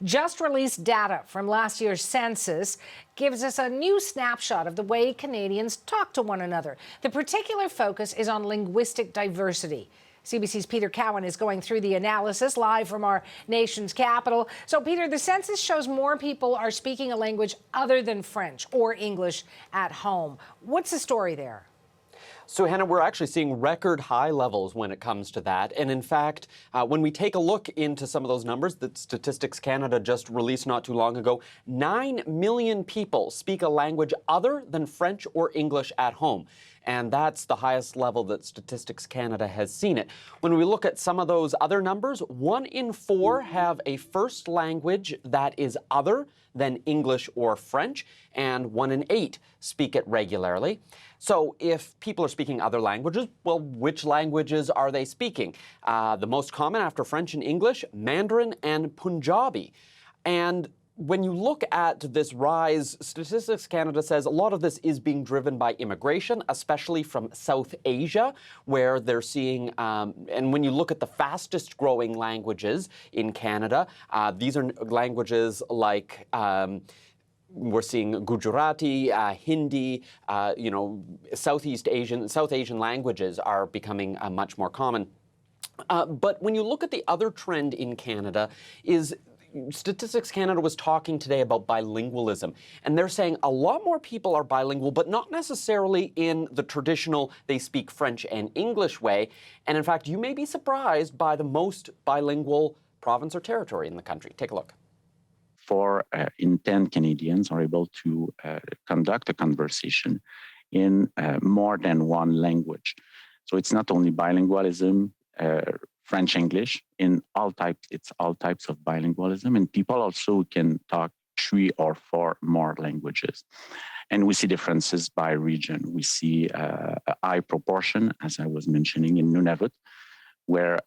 Just released data from last year's census gives us a new snapshot of the way Canadians talk to one another. The particular focus is on linguistic diversity. CBC's Peter Cowan is going through the analysis live from our nation's capital. So, Peter, the census shows more people are speaking a language other than French or English at home. What's the story there? So, Hannah, we're actually seeing record high levels when it comes to that. And in fact, when we take a look into some of those numbers that Statistics Canada just released not too long ago, 9 million people speak a language other than French or English at home. And that's the highest level that Statistics Canada has seen it. When we look at some of those other numbers, 1 in 4 have a first language that is other than English or French, and 1 in 8 speak it regularly. So if people are speaking other languages, well, which languages are they speaking? The most common after French and English, Mandarin and Punjabi. And when you look at this rise, Statistics Canada says a lot of this is being driven by immigration, especially from South Asia, where they're seeing, and when you look at the fastest growing languages in Canada, these are languages like we're seeing Gujarati, Hindi, South Asian languages are becoming much more common. But when you look at the other trend in Canada is Statistics Canada was talking today about bilingualism, and they're saying a lot more people are bilingual, but not necessarily in the traditional they speak French and English way. And in fact, you may be surprised by the most bilingual province or territory in the country. Take a look. 4 in 10 Canadians are able to conduct a conversation in more than one language. So it's not only bilingualism, French-English, in all types, it's all types of bilingualism, and people also can talk 3 or 4 more languages. And we see differences by region. We see a high proportion, as I was mentioning, in Nunavut, where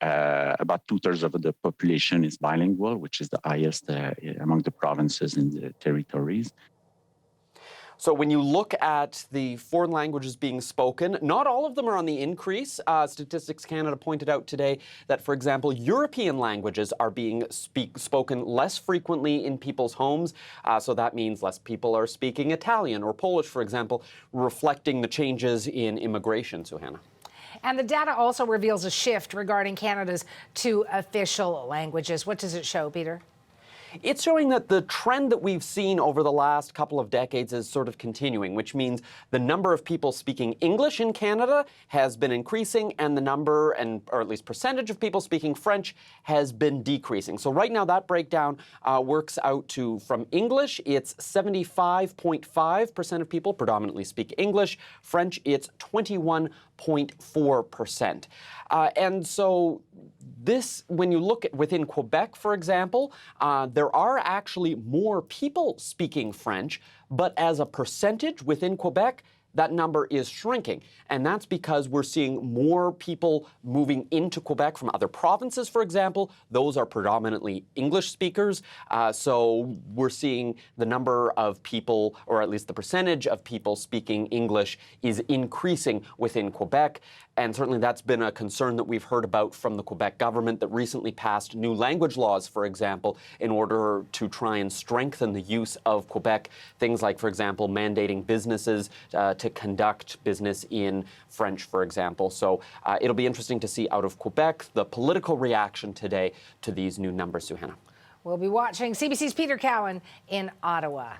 about 2/3 of the population is bilingual, which is the highest among the provinces and the territories. So when you look at the foreign languages being spoken, not all of them are on the increase. Statistics Canada pointed out today that, for example, European languages are being spoken less frequently in people's homes. So that means less people are speaking Italian or Polish, for example, reflecting the changes in immigration. So, Hannah. And the data also reveals a shift regarding Canada's 2 official languages. What does it show, Peter? It's showing that the trend that we've seen over the last couple of decades is sort of continuing, which means the number of people speaking English in Canada has been increasing, and the number, or at least percentage of people speaking French has been decreasing. So right now that breakdown works out to, from English, it's 75.5% of people predominantly speak English. French, it's 21.4%. And so this, when you look at within Quebec, for example, there are actually more people speaking French, but as a percentage within Quebec, that number is shrinking. And that's because we're seeing more people moving into Quebec from other provinces, for example. Those are predominantly English speakers. So we're seeing the number of people, or at least the percentage of people speaking English, is increasing within Quebec. And certainly that's been a concern that we've heard about from the Quebec government that recently passed new language laws, for example, in order to try and strengthen the use of Quebec. Things like, for example, mandating businesses to conduct business in French, for example. So it'll be interesting to see out of Quebec the political reaction today to these new numbers, Suhana. We'll be watching. CBC's Peter Cowan in Ottawa.